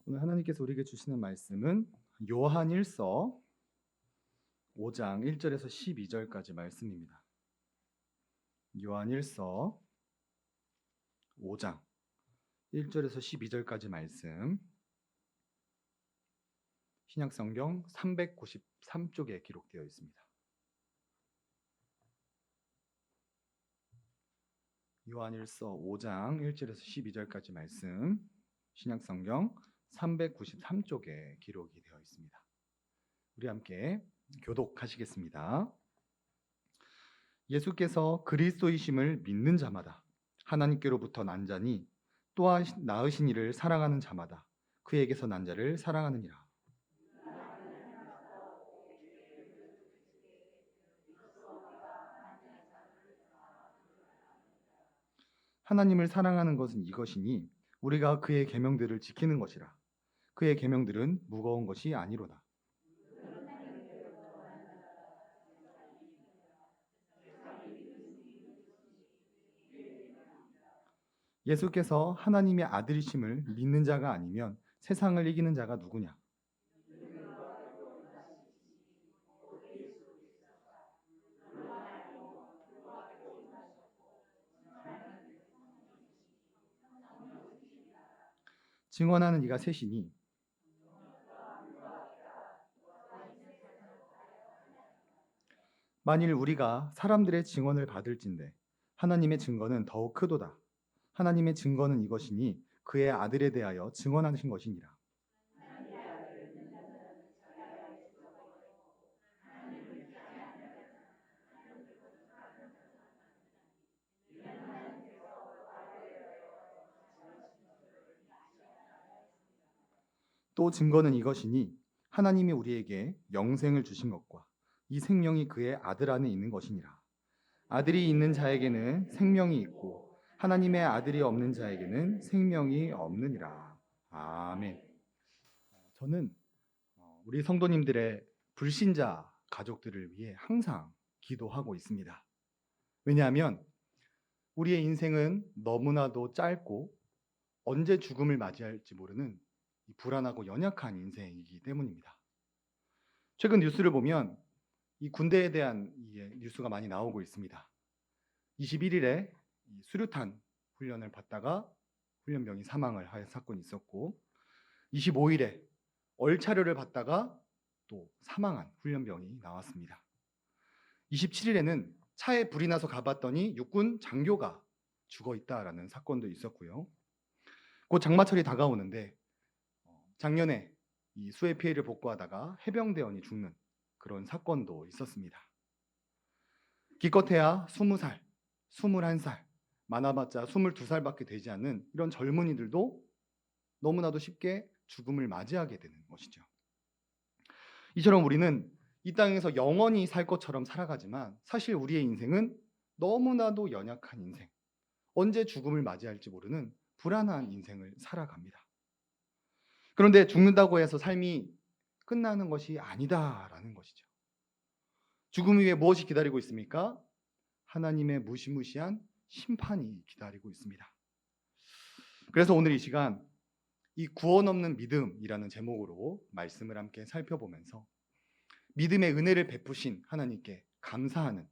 오늘 하나님께서 우리에게 주시는 말씀은 요한일서 5장 1절에서 12절까지 말씀입니다. 요한일서 5장 1절에서 12절까지 말씀, 신약성경 393쪽에 기록되어 있습니다. 요한일서 5장 1절에서 12절까지 말씀, 신약성경 393쪽에 기록이 되어 있습니다. 우리 함께 교독하시겠습니다. 예수께서 그리스도이심을 믿는 자마다 하나님께로부터 난 자니 또한 낳으신 이를 사랑하는 자마다 그에게서 난 자를 사랑하느니라. 하나님을 사랑하는 것은 이것이니 우리가 그의 계명들을 지키는 것이라. 그의 계명들은 무거운 것이 아니로다. 예수께서 하나님의 아들이심을 믿는 자가 아니면 세상을 이기는 자가 누구냐? 증언하는 이가 셋이니 만일 우리가 사람들의 증언을 받을진대 하나님의 증거는 더욱 크도다. 하나님의 증거는 이것이니 그의 아들에 대하여 증언하신 것이니라. 또 증거는 이것이니 하나님이 우리에게 영생을 주신 것과 이 생명이 그의 아들 안에 있는 것이니라. 아들이 있는 자에게는 생명이 있고 하나님의 아들이 없는 자에게는 생명이 없느니라. 아멘. 저는 우리 성도님들의 불신자 가족들을 위해 항상 기도하고 있습니다. 왜냐하면 우리의 인생은 너무나도 짧고 언제 죽음을 맞이할지 모르는 불안하고 연약한 인생이기 때문입니다. 최근 뉴스를 보면 이 군대에 대한 뉴스가 많이 나오고 있습니다. 21일에 수류탄 훈련을 받다가 훈련병이 사망을 한 사건이 있었고, 25일에 얼차려를 받다가 또 사망한 훈련병이 나왔습니다. 27일에는 차에 불이 나서 가봤더니 육군 장교가 죽어 있다라는 사건도 있었고요. 곧 장마철이 다가오는데 작년에 이 수해 피해를 복구하다가 해병대원이 죽는 그런 사건도 있었습니다. 기껏해야 20살, 21살, 많아봤자 22살밖에 되지 않는 이런 젊은이들도 너무나도 쉽게 죽음을 맞이하게 되는 것이죠. 이처럼 우리는 이 땅에서 영원히 살 것처럼 살아가지만 사실 우리의 인생은 너무나도 연약한 인생, 언제 죽음을 맞이할지 모르는 불안한 인생을 살아갑니다. 그런데 죽는다고 해서 삶이 끝나는 것이 아니다라는 것이죠. 죽음 위에 무엇이 기다리고 있습니까? 하나님의 무시무시한 심판이 기다리고 있습니다. 그래서 오늘 이 시간 이 구원 없는 믿음이라는 제목으로 말씀을 함께 살펴보면서 믿음의 은혜를 베푸신 하나님께 감사하는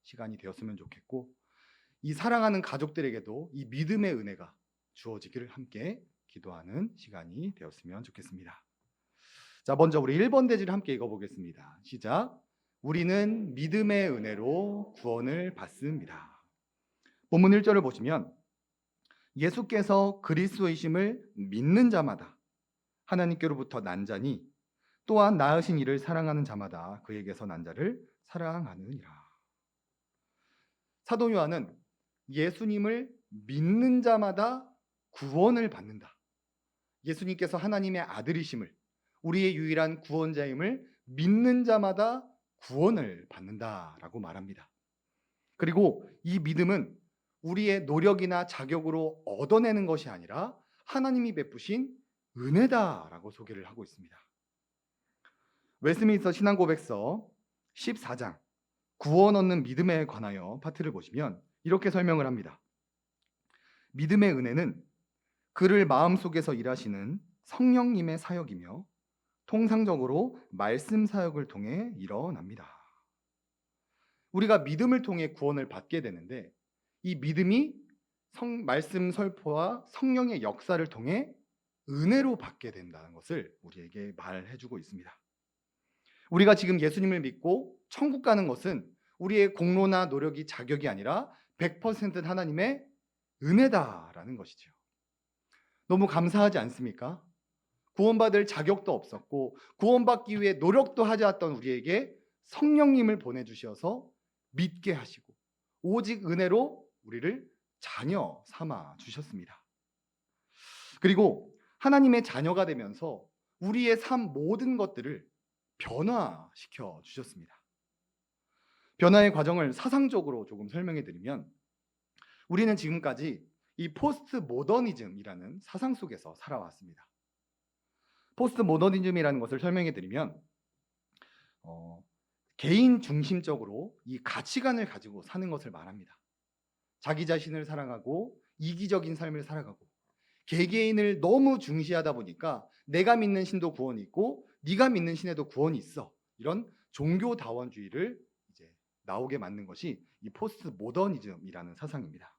시간이 되었으면 좋겠고, 이 사랑하는 가족들에게도 이 믿음의 은혜가 주어지기를 함께 기도하는 시간이 되었으면 좋겠습니다. 자, 먼저 우리 1번 대지를 함께 읽어보겠습니다. 시작. 우리는 믿음의 은혜로 구원을 받습니다. 본문 1절을 보시면 예수께서 그리스도이심을 믿는 자마다 하나님께로부터 난 자니 또한 낳으신 이를 사랑하는 자마다 그에게서 난 자를 사랑하느니라. 사도 요한은 예수님을 믿는 자마다 구원을 받는다. 예수님께서 하나님의 아들이심을, 우리의 유일한 구원자임을 믿는 자마다 구원을 받는다라고 말합니다. 그리고 이 믿음은 우리의 노력이나 자격으로 얻어내는 것이 아니라 하나님이 베푸신 은혜다라고 소개를 하고 있습니다. 웨스민스터 신앙고백서 14장 구원 얻는 믿음에 관하여 파트를 보시면 이렇게 설명을 합니다. 믿음의 은혜는 그를 마음속에서 일하시는 성령님의 사역이며 통상적으로 말씀 사역을 통해 일어납니다. 우리가 믿음을 통해 구원을 받게 되는데 이 믿음이 말씀 설포와 성령의 역사를 통해 은혜로 받게 된다는 것을 우리에게 말해주고 있습니다. 우리가 지금 예수님을 믿고 천국 가는 것은 우리의 공로나 노력이 자격이 아니라 100% 하나님의 은혜다라는 것이죠. 너무 감사하지 않습니까? 구원받을 자격도 없었고 구원받기 위해 노력도 하지 않았던 우리에게 성령님을 보내주셔서 믿게 하시고 오직 은혜로 우리를 자녀 삼아 주셨습니다. 그리고 하나님의 자녀가 되면서 우리의 삶 모든 것들을 변화시켜 주셨습니다. 변화의 과정을 사상적으로 조금 설명해 드리면 우리는 지금까지 이 포스트 모더니즘이라는 사상 속에서 살아왔습니다. 포스트 모더니즘이라는 것을 설명해 드리면 개인 중심적으로 이 가치관을 가지고 사는 것을 말합니다. 자기 자신을 사랑하고 이기적인 삶을 살아가고 개개인을 너무 중시하다 보니까 내가 믿는 신도 구원이 있고 네가 믿는 신에도 구원이 있어. 이런 종교다원주의를 이제 나오게 만든 것이 이 포스트 모더니즘이라는 사상입니다.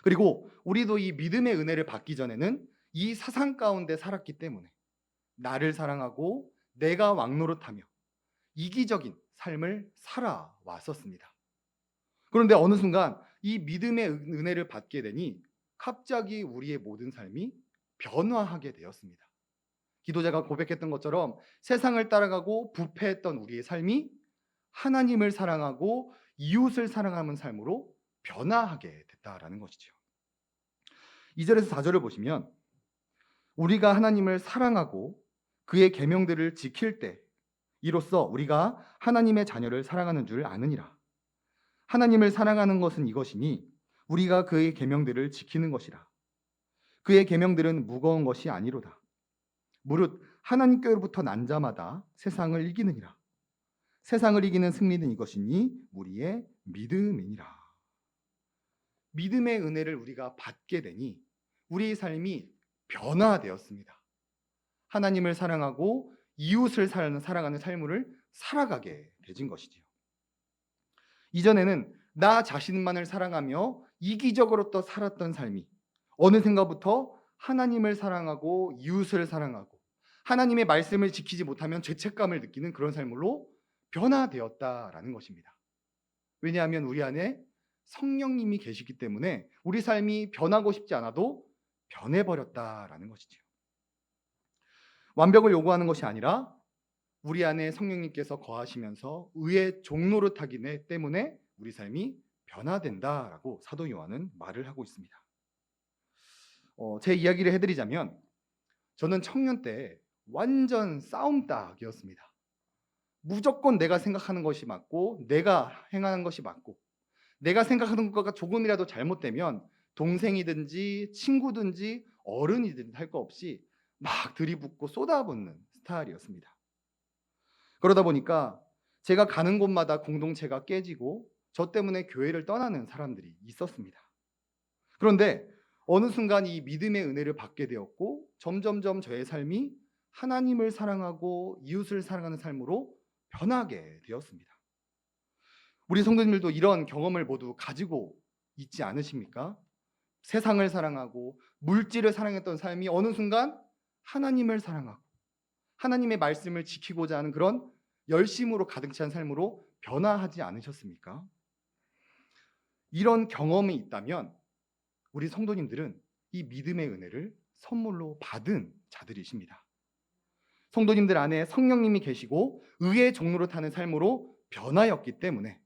그리고 우리도 이 믿음의 은혜를 받기 전에는 이 사상 가운데 살았기 때문에 나를 사랑하고 내가 왕노릇하며 이기적인 삶을 살아왔었습니다. 그런데 어느 순간 이 믿음의 은혜를 받게 되니 갑자기 우리의 모든 삶이 변화하게 되었습니다. 기도자가 고백했던 것처럼 세상을 따라가고 부패했던 우리의 삶이 하나님을 사랑하고 이웃을 사랑하는 삶으로 변화하게 됐다라는 것이죠. 2절에서 4절을 보시면 우리가 하나님을 사랑하고 그의 계명들을 지킬 때 이로써 우리가 하나님의 자녀를 사랑하는 줄 아느니라. 하나님을 사랑하는 것은 이것이니 우리가 그의 계명들을 지키는 것이라. 그의 계명들은 무거운 것이 아니로다. 무릇 하나님께로부터 난 자마다 세상을 이기느니라. 세상을 이기는 승리는 이것이니 우리의 믿음이니라. 믿음의 은혜를 우리가 받게 되니 우리의 삶이 변화되었습니다. 하나님을 사랑하고 이웃을 사랑하는 삶을 살아가게 되진 것이지요. 이전에는 나 자신만을 사랑하며 이기적으로 또 살았던 삶이 어느샌가부터 하나님을 사랑하고 이웃을 사랑하고 하나님의 말씀을 지키지 못하면 죄책감을 느끼는 그런 삶으로 변화되었다라는 것입니다. 왜냐하면 우리 안에 성령님이 계시기 때문에 우리 삶이 변하고 싶지 않아도 변해버렸다라는 것이죠. 완벽을 요구하는 것이 아니라 우리 안에 성령님께서 거하시면서 의의 종노릇하기 때문에 우리 삶이 변화된다라고 사도 요한은 말을 하고 있습니다. 제 이야기를 해드리자면 저는 청년 때 완전 싸움닭이었습니다. 무조건 내가 생각하는 것이 맞고 내가 행하는 것이 맞고 내가 생각하는 것과 조금이라도 잘못되면 동생이든지 친구든지 어른이든지 할 거 없이 막 들이붓고 쏟아붓는 스타일이었습니다. 그러다 보니까 제가 가는 곳마다 공동체가 깨지고 저 때문에 교회를 떠나는 사람들이 있었습니다. 그런데 어느 순간 이 믿음의 은혜를 받게 되었고 점점점 저의 삶이 하나님을 사랑하고 이웃을 사랑하는 삶으로 변하게 되었습니다. 우리 성도님들도 이런 경험을 모두 가지고 있지 않으십니까? 세상을 사랑하고 물질을 사랑했던 삶이 어느 순간 하나님을 사랑하고 하나님의 말씀을 지키고자 하는 그런 열심으로 가득 찬 삶으로 변화하지 않으셨습니까? 이런 경험이 있다면 우리 성도님들은 이 믿음의 은혜를 선물로 받은 자들이십니다. 성도님들 안에 성령님이 계시고 의의 종로로 타는 삶으로 변화였기 때문에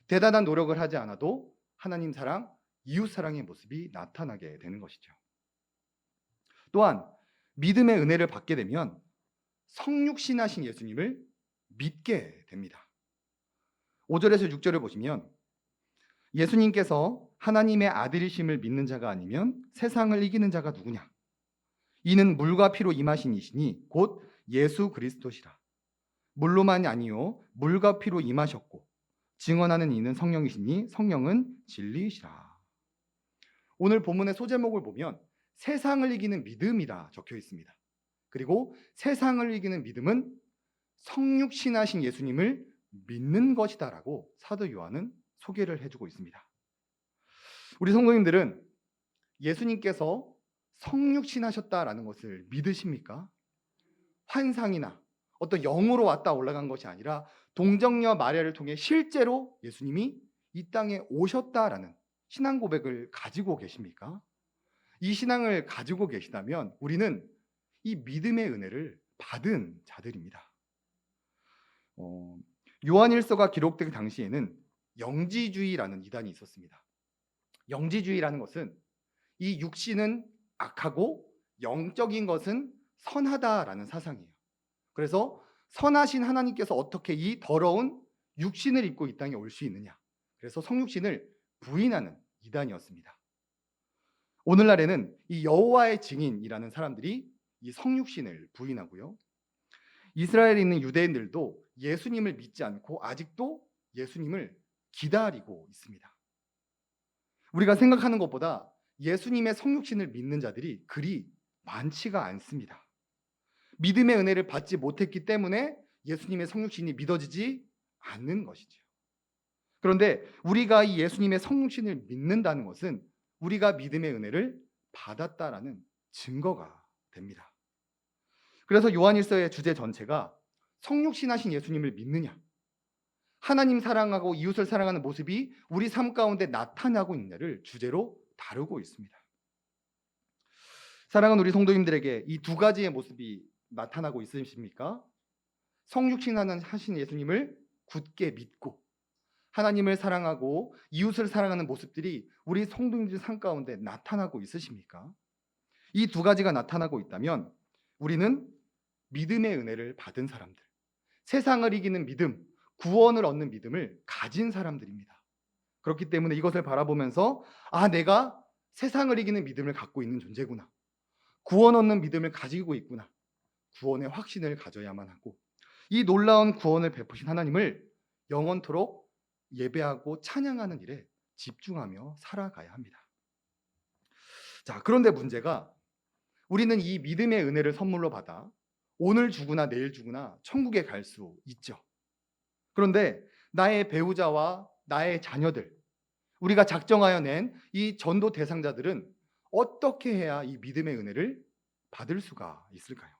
대단한 노력을 하지 않아도 하나님 사랑, 이웃 사랑의 모습이 나타나게 되는 것이죠. 또한 믿음의 은혜를 받게 되면 성육신하신 예수님을 믿게 됩니다. 5절에서 6절을 보시면 예수님께서 하나님의 아들이심을 믿는 자가 아니면 세상을 이기는 자가 누구냐? 이는 물과 피로 임하신 이시니 곧 예수 그리스도시라. 물로만이 아니요 물과 피로 임하셨고 증언하는 이는 성령이시니 성령은 진리이시라. 오늘 본문의 소제목을 보면 세상을 이기는 믿음이라 적혀 있습니다. 그리고 세상을 이기는 믿음은 성육신하신 예수님을 믿는 것이다라고 사도 요한은 소개를 해주고 있습니다. 우리 성도님들은 예수님께서 성육신하셨다라는 것을 믿으십니까? 환상이나 어떤 영으로 왔다 올라간 것이 아니라 동정녀 마리아를 통해 실제로 예수님이 이 땅에 오셨다라는 신앙 고백을 가지고 계십니까? 이 신앙을 가지고 계시다면 우리는 이 믿음의 은혜를 받은 자들입니다. 요한일서가 기록되기 당시에는 영지주의라는 이단이 있었습니다. 영지주의라는 것은 이 육신은 악하고 영적인 것은 선하다라는 사상이에요. 그래서 선하신 하나님께서 어떻게 이 더러운 육신을 입고 이 땅에 올 수 있느냐. 그래서 성육신을 부인하는 이단이었습니다. 오늘날에는 이 여호와의 증인이라는 사람들이 이 성육신을 부인하고요. 이스라엘에 있는 유대인들도 예수님을 믿지 않고 아직도 예수님을 기다리고 있습니다. 우리가 생각하는 것보다 예수님의 성육신을 믿는 자들이 그리 많지가 않습니다. 믿음의 은혜를 받지 못했기 때문에 예수님의 성육신이 믿어지지 않는 것이죠. 그런데 우리가 이 예수님의 성육신을 믿는다는 것은 우리가 믿음의 은혜를 받았다라는 증거가 됩니다. 그래서 요한일서의 주제 전체가 성육신하신 예수님을 믿느냐, 하나님 사랑하고 이웃을 사랑하는 모습이 우리 삶 가운데 나타나고 있느냐를 주제로 다루고 있습니다. 사랑하는 우리 성도님들에게 이 두 가지의 모습이 나타나고 있으십니까? 성육신하신 예수님을 굳게 믿고 하나님을 사랑하고 이웃을 사랑하는 모습들이 우리 성도님들 삶 가운데 나타나고 있으십니까? 이 두 가지가 나타나고 있다면 우리는 믿음의 은혜를 받은 사람들, 세상을 이기는 믿음, 구원을 얻는 믿음을 가진 사람들입니다. 그렇기 때문에 이것을 바라보면서 내가 세상을 이기는 믿음을 갖고 있는 존재구나. 구원 얻는 믿음을 가지고 있구나. 구원의 확신을 가져야만 하고 이 놀라운 구원을 베푸신 하나님을 영원토록 예배하고 찬양하는 일에 집중하며 살아가야 합니다. 자, 그런데 문제가 우리는 이 믿음의 은혜를 선물로 받아 오늘 죽으나 내일 죽으나 천국에 갈 수 있죠. 그런데 나의 배우자와 나의 자녀들, 우리가 작정하여 낸 이 전도 대상자들은 어떻게 해야 이 믿음의 은혜를 받을 수가 있을까요?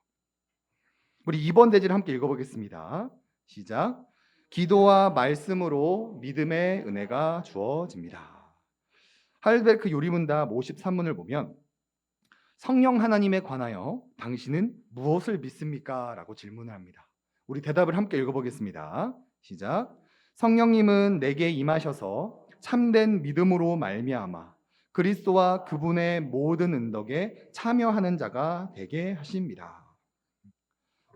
우리 2번 대지를 함께 읽어보겠습니다. 시작. 기도와 말씀으로 믿음의 은혜가 주어집니다. 하일베르크 요리문답 53문을 보면 성령 하나님에 관하여 당신은 무엇을 믿습니까? 라고 질문을 합니다. 우리 대답을 함께 읽어보겠습니다. 시작. 성령님은 내게 임하셔서 참된 믿음으로 말미암아 그리스도와 그분의 모든 은덕에 참여하는 자가 되게 하십니다.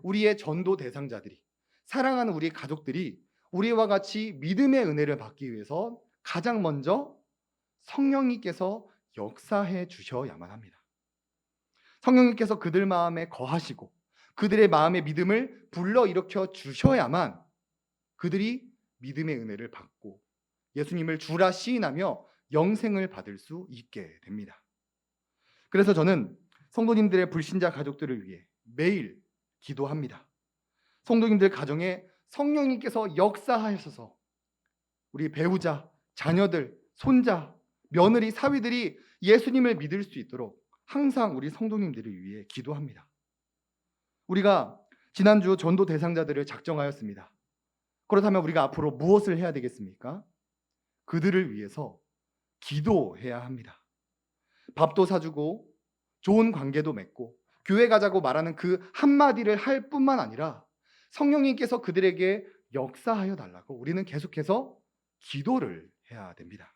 우리의 전도 대상자들이, 사랑하는 우리 가족들이 우리와 같이 믿음의 은혜를 받기 위해서 가장 먼저 성령님께서 역사해 주셔야만 합니다. 성령님께서 그들 마음에 거하시고 그들의 마음의 믿음을 불러일으켜 주셔야만 그들이 믿음의 은혜를 받고 예수님을 주라 시인하며 영생을 받을 수 있게 됩니다. 그래서 저는 성도님들의 불신자 가족들을 위해 매일 기도합니다. 성도님들 가정에 성령님께서 역사하셔서 우리 배우자, 자녀들, 손자, 며느리, 사위들이 예수님을 믿을 수 있도록 항상 우리 성도님들을 위해 기도합니다. 우리가 지난주 전도 대상자들을 작정하였습니다. 그렇다면 우리가 앞으로 무엇을 해야 되겠습니까? 그들을 위해서 기도해야 합니다. 밥도 사주고 좋은 관계도 맺고 교회 가자고 말하는 그 한마디를 할 뿐만 아니라 성령님께서 그들에게 역사하여 달라고 우리는 계속해서 기도를 해야 됩니다.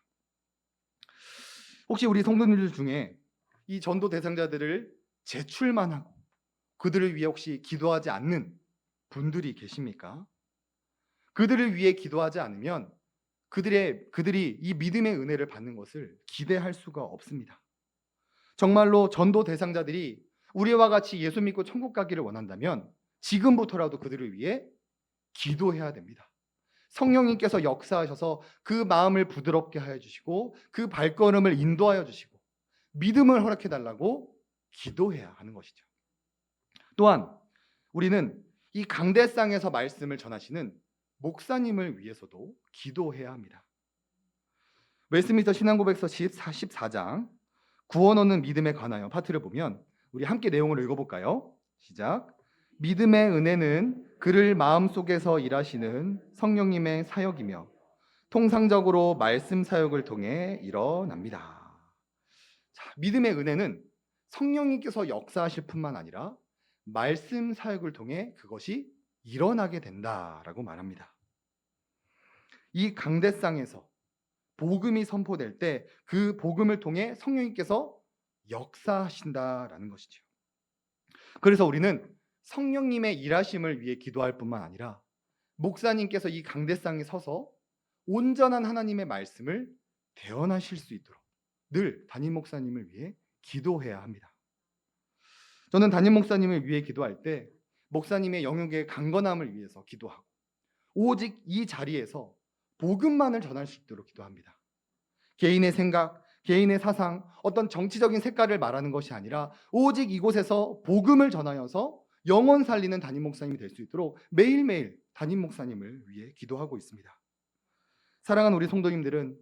혹시 우리 성도님들 중에 이 전도 대상자들을 제출만 하고 그들을 위해 혹시 기도하지 않는 분들이 계십니까? 그들을 위해 기도하지 않으면 그들이 이 믿음의 은혜를 받는 것을 기대할 수가 없습니다. 정말로 전도 대상자들이 우리와 같이 예수 믿고 천국 가기를 원한다면 지금부터라도 그들을 위해 기도해야 됩니다. 성령님께서 역사하셔서 그 마음을 부드럽게 하여 주시고 그 발걸음을 인도하여 주시고 믿음을 허락해 달라고 기도해야 하는 것이죠. 또한 우리는 이 강대상에서 말씀을 전하시는 목사님을 위해서도 기도해야 합니다. 웨스트민스터 신앙고백서 14장 구원 얻는 믿음에 관하여 파트를 보면 우리 함께 내용을 읽어볼까요? 시작. 믿음의 은혜는 그를 마음속에서 일하시는 성령님의 사역이며 통상적으로 말씀 사역을 통해 일어납니다. 자, 믿음의 은혜는 성령님께서 역사하실 뿐만 아니라 말씀 사역을 통해 그것이 일어나게 된다라고 말합니다. 이 강대상에서 복음이 선포될 때 그 복음을 통해 성령님께서 역사하신다라는 것이죠. 그래서 우리는 성령님의 일하심을 위해 기도할 뿐만 아니라 목사님께서 이 강대상에 서서 온전한 하나님의 말씀을 대언하실 수 있도록 늘 담임 목사님을 위해 기도해야 합니다. 저는 담임 목사님을 위해 기도할 때 목사님의 영역의 강건함을 위해서 기도하고 오직 이 자리에서 복음만을 전할 수 있도록 기도합니다. 개인의 생각, 개인의 사상, 어떤 정치적인 색깔을 말하는 것이 아니라 오직 이곳에서 복음을 전하여서 영혼 살리는 담임 목사님이 될 수 있도록 매일매일 담임 목사님을 위해 기도하고 있습니다. 사랑하는 우리 성도님들은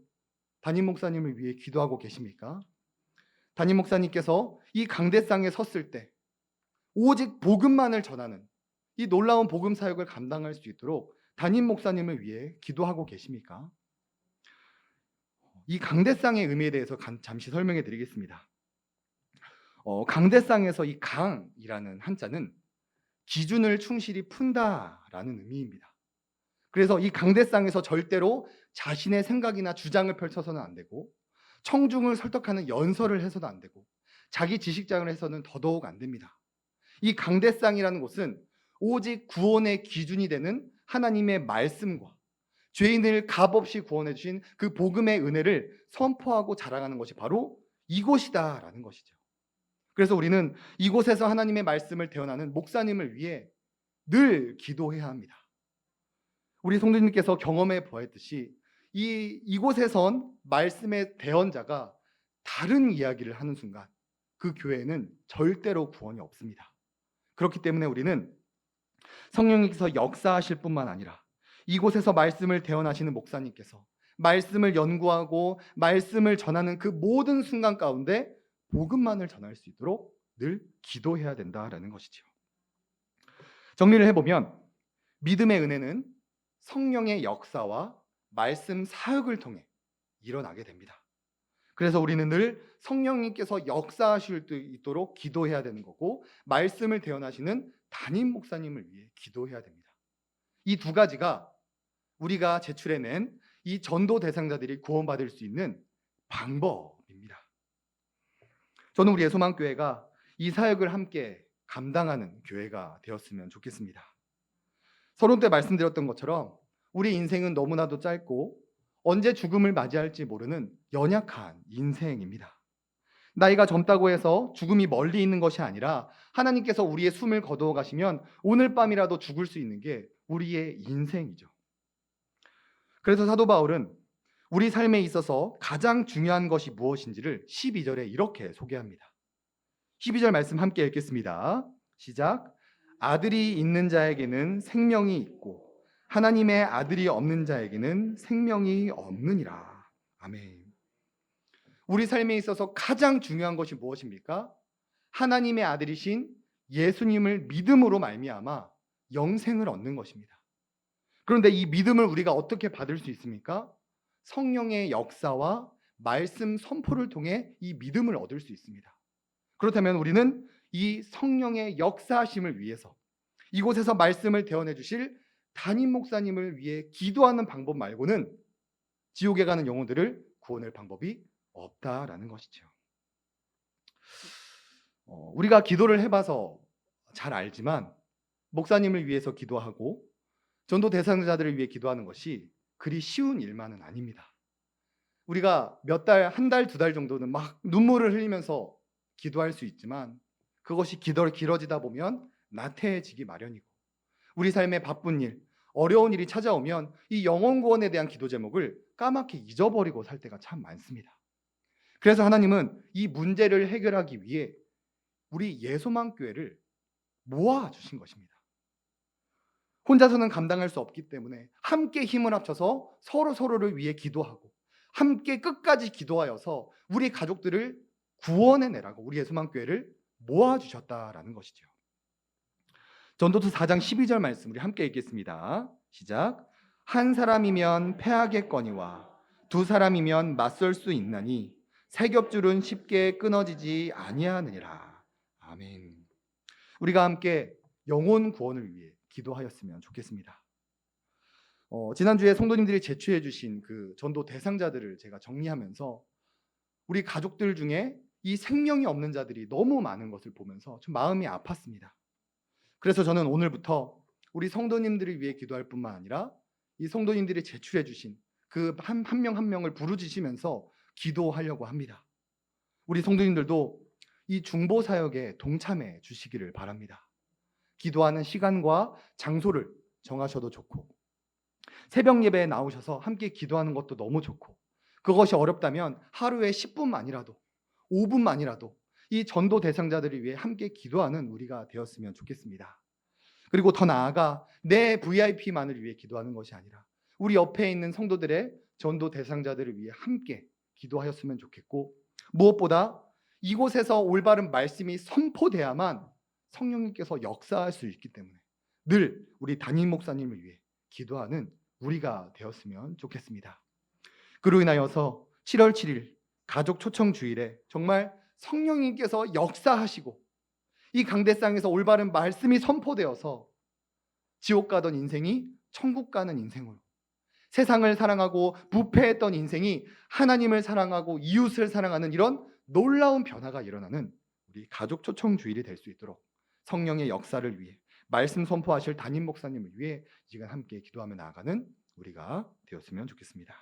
담임 목사님을 위해 기도하고 계십니까? 담임 목사님께서 이 강대상에 섰을 때 오직 복음만을 전하는 이 놀라운 복음 사역을 감당할 수 있도록 담임 목사님을 위해 기도하고 계십니까? 이 강대상의 의미에 대해서 잠시 설명해 드리겠습니다. 강대상에서 이 강이라는 한자는 기준을 충실히 푼다라는 의미입니다. 그래서 이 강대상에서 절대로 자신의 생각이나 주장을 펼쳐서는 안 되고 청중을 설득하는 연설을 해서도 안 되고 자기 지식장을 해서는 더더욱 안 됩니다. 이 강대상이라는 곳은 오직 구원의 기준이 되는 하나님의 말씀과 죄인을 값없이 구원해 주신 그 복음의 은혜를 선포하고 자랑하는 것이 바로 이곳이다라는 것이죠. 그래서 우리는 이곳에서 하나님의 말씀을 대언하는 목사님을 위해 늘 기도해야 합니다. 우리 성도님께서 경험해 보았듯이 이곳에선 말씀의 대언자가 다른 이야기를 하는 순간 그 교회에는 절대로 구원이 없습니다. 그렇기 때문에 우리는 성령님께서 역사하실 뿐만 아니라 이곳에서 말씀을 대언하시는 목사님께서 말씀을 연구하고 말씀을 전하는 그 모든 순간 가운데 복음만을 전할 수 있도록 늘 기도해야 된다라는 것이죠. 정리를 해보면 믿음의 은혜는 성령의 역사와 말씀 사역을 통해 일어나게 됩니다. 그래서 우리는 늘 성령님께서 역사하실 수 있도록 기도해야 되는 거고 말씀을 대언하시는 담임 목사님을 위해 기도해야 됩니다. 이 두 가지가 우리가 제출해낸 이 전도 대상자들이 구원받을 수 있는 방법입니다. 저는 우리 예소망교회가 이 사역을 함께 감당하는 교회가 되었으면 좋겠습니다. 서론 때 말씀드렸던 것처럼 우리 인생은 너무나도 짧고 언제 죽음을 맞이할지 모르는 연약한 인생입니다. 나이가 젊다고 해서 죽음이 멀리 있는 것이 아니라 하나님께서 우리의 숨을 거두어 가시면 오늘 밤이라도 죽을 수 있는 게 우리의 인생이죠. 그래서 사도 바울은 우리 삶에 있어서 가장 중요한 것이 무엇인지를 12절에 이렇게 소개합니다. 12절 말씀 함께 읽겠습니다. 시작. 아들이 있는 자에게는 생명이 있고 하나님의 아들이 없는 자에게는 생명이 없느니라. 아멘. 우리 삶에 있어서 가장 중요한 것이 무엇입니까? 하나님의 아들이신 예수님을 믿음으로 말미암아 영생을 얻는 것입니다. 그런데 이 믿음을 우리가 어떻게 받을 수 있습니까? 성령의 역사와 말씀 선포를 통해 이 믿음을 얻을 수 있습니다. 그렇다면 우리는 이 성령의 역사하심을 위해서 이곳에서 말씀을 대언해 주실 담임 목사님을 위해 기도하는 방법 말고는 지옥에 가는 영혼들을 구원할 방법이 없다라는 것이죠. 우리가 기도를 해봐서 잘 알지만 목사님을 위해서 기도하고 전도 대상자들을 위해 기도하는 것이 그리 쉬운 일만은 아닙니다. 우리가 몇 달, 한 달, 두 달 정도는 막 눈물을 흘리면서 기도할 수 있지만 그것이 길어지다 보면 나태해지기 마련이고 우리 삶에 바쁜 일, 어려운 일이 찾아오면 이 영혼 구원에 대한 기도 제목을 까맣게 잊어버리고 살 때가 참 많습니다. 그래서 하나님은 이 문제를 해결하기 위해 우리 예소망교회를 모아주신 것입니다. 혼자서는 감당할 수 없기 때문에 함께 힘을 합쳐서 서로를 위해 기도하고 함께 끝까지 기도하여서 우리 가족들을 구원해내라고 우리 예수만교회를 모아주셨다라는 것이죠. 전도서 4장 12절 말씀 우리 함께 읽겠습니다. 시작. 한 사람이면 패하겠거니와 두 사람이면 맞설 수 있나니 세 겹줄은 쉽게 끊어지지 아니하느니라. 아멘. 우리가 함께 영혼 구원을 위해 기도하였으면 좋겠습니다. 지난주에 성도님들이 제출해 주신 그 전도 대상자들을 제가 정리하면서 우리 가족들 중에 이 생명이 없는 자들이 너무 많은 것을 보면서 좀 마음이 아팠습니다. 그래서 저는 오늘부터 우리 성도님들을 위해 기도할 뿐만 아니라 이 성도님들이 제출해 주신 그 한 명 한 명을 부르짖으면서 기도하려고 합니다. 우리 성도님들도 이 중보 사역에 동참해 주시기를 바랍니다. 기도하는 시간과 장소를 정하셔도 좋고 새벽 예배에 나오셔서 함께 기도하는 것도 너무 좋고 그것이 어렵다면 하루에 10분만이라도 5분만이라도 이 전도 대상자들을 위해 함께 기도하는 우리가 되었으면 좋겠습니다. 그리고 더 나아가 내 VIP만을 위해 기도하는 것이 아니라 우리 옆에 있는 성도들의 전도 대상자들을 위해 함께 기도하였으면 좋겠고 무엇보다 이곳에서 올바른 말씀이 선포돼야만 성령님께서 역사할 수 있기 때문에 늘 우리 담임 목사님을 위해 기도하는 우리가 되었으면 좋겠습니다. 그로 인하여서 7월 7일 가족 초청 주일에 정말 성령님께서 역사하시고 이 강대상에서 올바른 말씀이 선포되어서 지옥 가던 인생이 천국 가는 인생으로 세상을 사랑하고 부패했던 인생이 하나님을 사랑하고 이웃을 사랑하는 이런 놀라운 변화가 일어나는 우리 가족 초청 주일이 될 수 있도록 성령의 역사를 위해 말씀 선포하실 담임 목사님을 위해 이 시간 함께 기도하며 나아가는 우리가 되었으면 좋겠습니다.